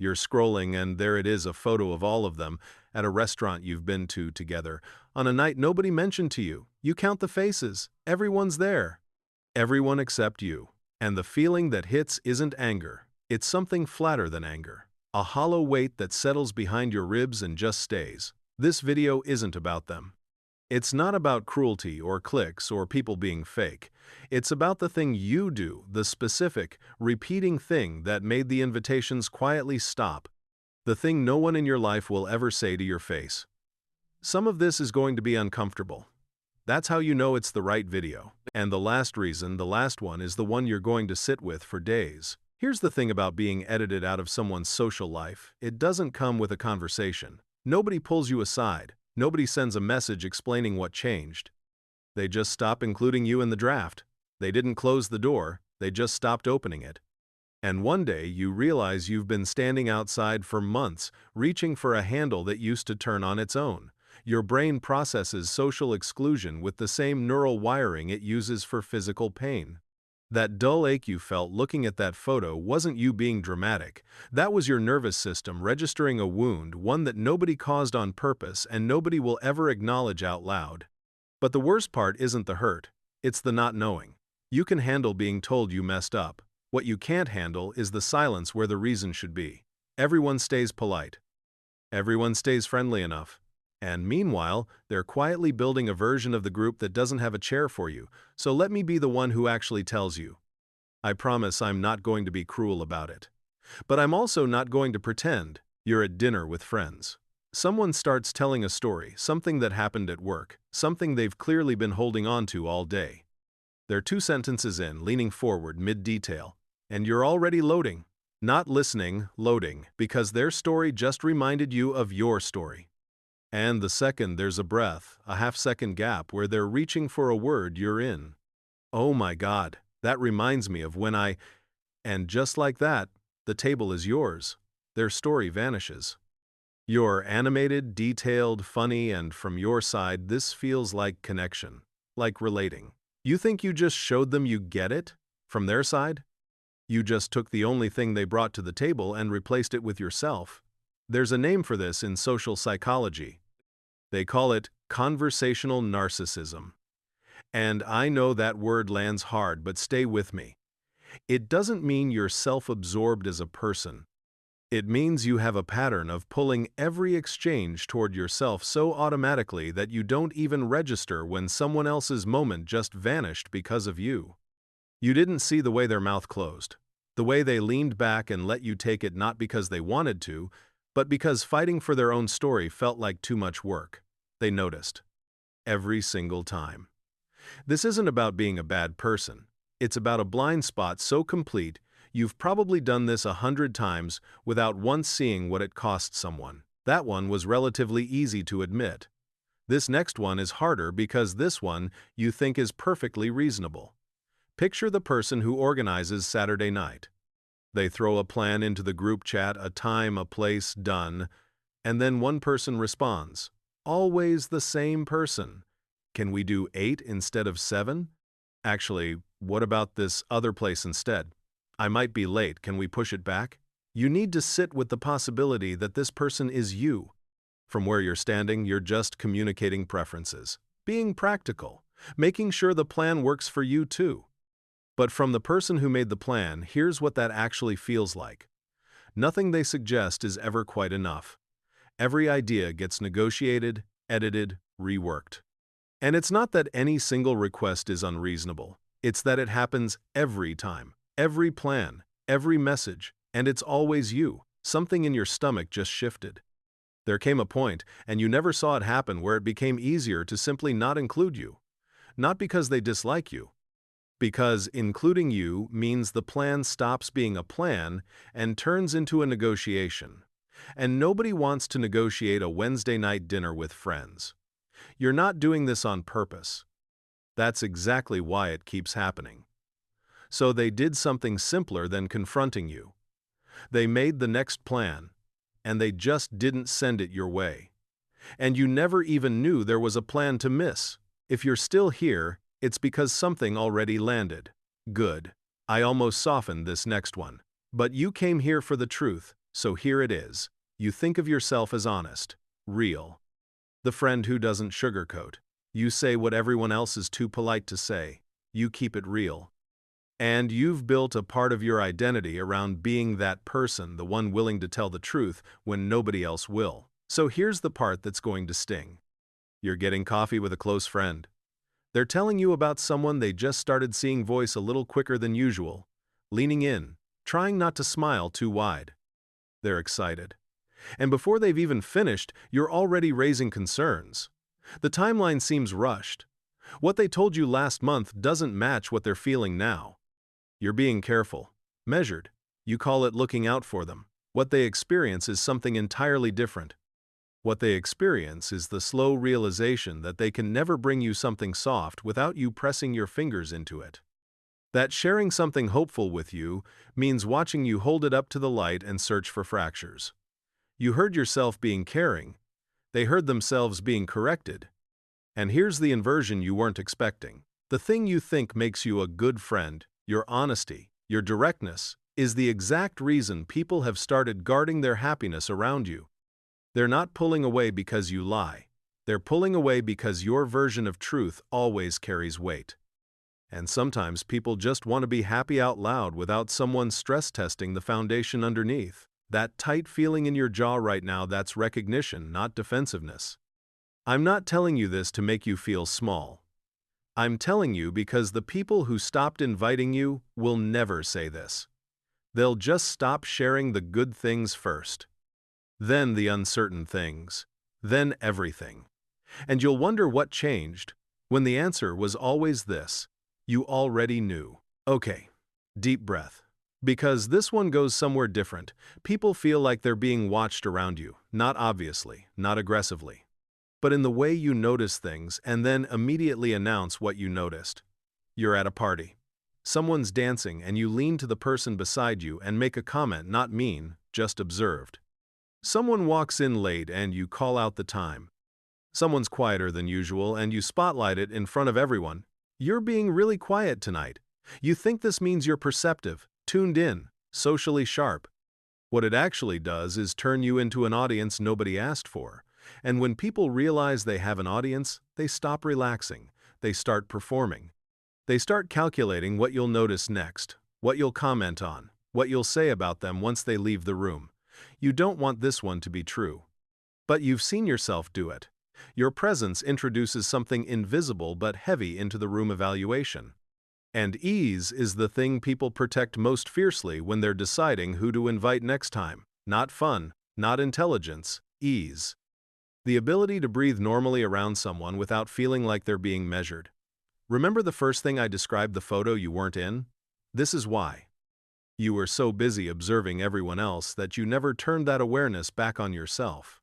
You're scrolling and there it is, a photo of all of them at a restaurant you've been to together. On a night nobody mentioned to you. You count the faces. Everyone's there. Everyone except you. And the feeling that hits isn't anger. It's something flatter than anger. A hollow weight that settles behind your ribs and just stays. This video isn't about them. It's not about cruelty or clicks or people being fake. It's about the thing you do, the specific, repeating thing that made the invitations quietly stop. The thing no one in your life will ever say to your face. Some of this is going to be uncomfortable. That's how you know it's the right video. And the last reason, the last one, is the one you're going to sit with for days. Here's the thing about being edited out of someone's social life. It doesn't come with a conversation. Nobody pulls you aside. Nobody sends a message explaining what changed. They just stop including you in the draft. They didn't close the door, they just stopped opening it. And one day you realize you've been standing outside for months, reaching for a handle that used to turn on its own. Your brain processes social exclusion with the same neural wiring it uses for physical pain. That dull ache you felt looking at that photo wasn't you being dramatic. That was your nervous system registering a wound, one that nobody caused on purpose and nobody will ever acknowledge out loud. But the worst part isn't the hurt, it's the not knowing. You can handle being told you messed up. What you can't handle is the silence where the reason should be. Everyone stays polite. Everyone stays friendly enough. And meanwhile, they're quietly building a version of the group that doesn't have a chair for you, so let me be the one who actually tells you. I promise I'm not going to be cruel about it. But I'm also not going to pretend. You're at dinner with friends. Someone starts telling a story, something that happened at work, something they've clearly been holding on to all day. They're 2 sentences in, leaning forward mid-detail, and you're already loading. Not listening, loading, because their story just reminded you of your story. And the second there's a breath, a half-second gap where they're reaching for a word you're in. Oh my God, that reminds me of when I... And just like that, the table is yours. Their story vanishes. You're animated, detailed, funny, and from your side, this feels like connection, like relating. You think you just showed them you get it? From their side? You just took the only thing they brought to the table and replaced it with yourself. There's a name for this in social psychology. They call it conversational narcissism. And I know that word lands hard, but stay with me. It doesn't mean you're self-absorbed as a person. It means you have a pattern of pulling every exchange toward yourself so automatically that you don't even register when someone else's moment just vanished because of you. You didn't see the way their mouth closed, the way they leaned back and let you take it not because they wanted to, but because fighting for their own story felt like too much work. They noticed. Every single time. This isn't about being a bad person. It's about a blind spot so complete, you've probably done this 100 times without once seeing what it cost someone. That one was relatively easy to admit. This next one is harder because this one you think is perfectly reasonable. Picture the person who organizes Saturday night. They throw a plan into the group chat, a time, a place, done, and then one person responds. Always the same person. Can we do 8 instead of 7? Actually, what about this other place instead? I might be late, can we push it back? You need to sit with the possibility that this person is you. From where you're standing, you're just communicating preferences, being practical, making sure the plan works for you too. But from the person who made the plan, here's what that actually feels like. Nothing they suggest is ever quite enough. Every idea gets negotiated, edited, reworked. And it's not that any single request is unreasonable. It's that it happens every time, every plan, every message, and it's always you. Something in your stomach just shifted. There came a point, and you never saw it happen, where it became easier to simply not include you. Not because they dislike you. Because including you means the plan stops being a plan and turns into a negotiation. And nobody wants to negotiate a Wednesday night dinner with friends. You're not doing this on purpose. That's exactly why it keeps happening. So they did something simpler than confronting you. They made the next plan, and they just didn't send it your way. And you never even knew there was a plan to miss. If you're still here, it's because something already landed. Good. I almost softened this next one. But you came here for the truth, So here it is. You think of yourself as honest, real. The friend who doesn't sugarcoat. You say what everyone else is too polite to say. You keep it real. And you've built a part of your identity around being that person, the one willing to tell the truth when nobody else will. So here's the part that's going to sting. You're getting coffee with a close friend. They're telling you about someone they just started seeing voice a little quicker than usual, leaning in, trying not to smile too wide. They're excited. And before they've even finished, you're already raising concerns. The timeline seems rushed. What they told you last month doesn't match what they're feeling now. You're being careful, measured. You call it looking out for them. What they experience is something entirely different. What they experience is the slow realization that they can never bring you something soft without you pressing your fingers into it. That sharing something hopeful with you means watching you hold it up to the light and search for fractures. You heard yourself being caring. They heard themselves being corrected. And here's the inversion you weren't expecting. The thing you think makes you a good friend, your honesty, your directness, is the exact reason people have started guarding their happiness around you. They're not pulling away because you lie. They're pulling away because your version of truth always carries weight. And sometimes people just want to be happy out loud without someone stress testing the foundation underneath. That tight feeling in your jaw right now, that's recognition, not defensiveness. I'm not telling you this to make you feel small. I'm telling you because the people who stopped inviting you will never say this. They'll just stop sharing the good things first. Then the uncertain things. Then everything. And you'll wonder what changed, when the answer was always this. You already knew. Okay, deep breath. Because this one goes somewhere different. People feel like they're being watched around you, not obviously, not aggressively, but in the way you notice things and then immediately announce what you noticed. You're at a party. Someone's dancing and you lean to the person beside you and make a comment, not mean, just observed. Someone walks in late and you call out the time. Someone's quieter than usual and you spotlight it in front of everyone. You're being really quiet tonight. You think this means you're perceptive, tuned in, socially sharp. What it actually does is turn you into an audience nobody asked for. And when people realize they have an audience, they stop relaxing. They start performing. They start calculating what you'll notice next, what you'll comment on, what you'll say about them once they leave the room. You don't want this one to be true. But you've seen yourself do it. Your presence introduces something invisible but heavy into the room evaluation. And ease is the thing people protect most fiercely when they're deciding who to invite next time. Not fun, not intelligence, ease. The ability to breathe normally around someone without feeling like they're being measured. Remember the first thing I described, the photo you weren't in? This is why. You were so busy observing everyone else that you never turned that awareness back on yourself.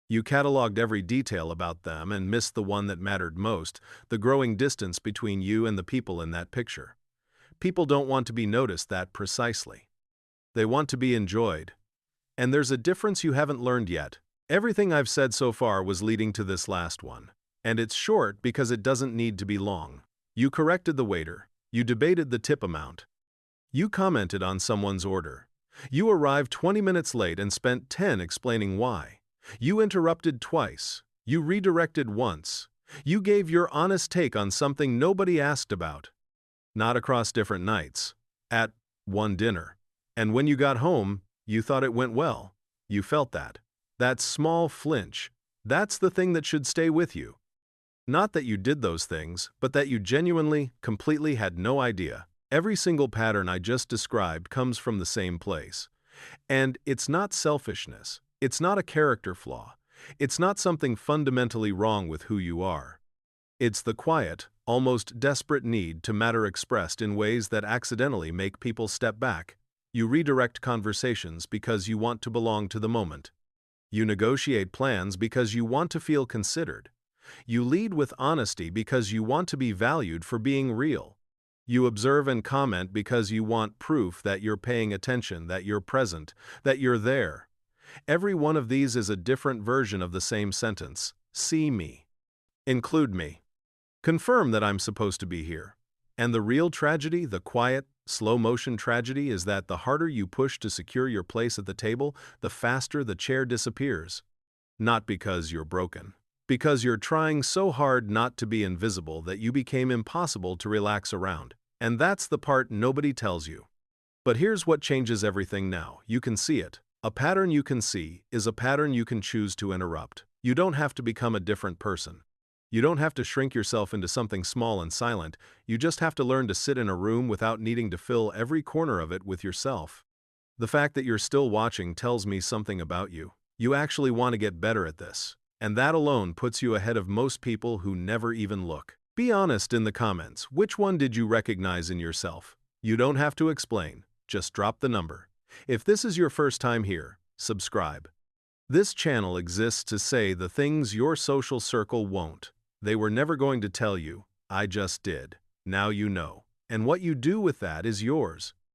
You cataloged every detail about them and missed the one that mattered most, the growing distance between you and the people in that picture. People don't want to be noticed that precisely. They want to be enjoyed. And there's a difference you haven't learned yet. Everything I've said so far was leading to this last one. And it's short because it doesn't need to be long. You corrected the waiter. You debated the tip amount. You commented on someone's order. You arrived 20 minutes late and spent 10 explaining why. You interrupted twice. You redirected once. You gave your honest take on something nobody asked about. Not across different nights. At one dinner. And when you got home, you thought it went well. You felt that. That small flinch. That's the thing that should stay with you. Not that you did those things, but that you genuinely, completely had no idea. Every single pattern I just described comes from the same place. And it's not selfishness. It's not a character flaw. It's not something fundamentally wrong with who you are. It's the quiet, almost desperate need to matter expressed in ways that accidentally make people step back. You redirect conversations because you want to belong to the moment. You negotiate plans because you want to feel considered. You lead with honesty because you want to be valued for being real. You observe and comment because you want proof that you're paying attention, that you're present, that you're there. Every one of these is a different version of the same sentence. See me. Include me. Confirm that I'm supposed to be here. And the real tragedy, the quiet, Slow motion tragedy is that the harder you push to secure your place at the table, the faster the chair disappears. Not because you're broken. Because you're trying so hard not to be invisible that you became impossible to relax around. And that's the part nobody tells you. But here's what changes everything now. You can see it. A pattern you can see is a pattern you can choose to interrupt. You don't have to become a different person. You don't have to shrink yourself into something small and silent. You just have to learn to sit in a room without needing to fill every corner of it with yourself. The fact that you're still watching tells me something about you. You actually want to get better at this. And that alone puts you ahead of most people who never even look. Be honest in the comments. Which one did you recognize in yourself? You don't have to explain. Just drop the number. If this is your first time here, subscribe. This channel exists to say the things your social circle won't. They were never going to tell you. I just did. Now you know. And what you do with that is yours.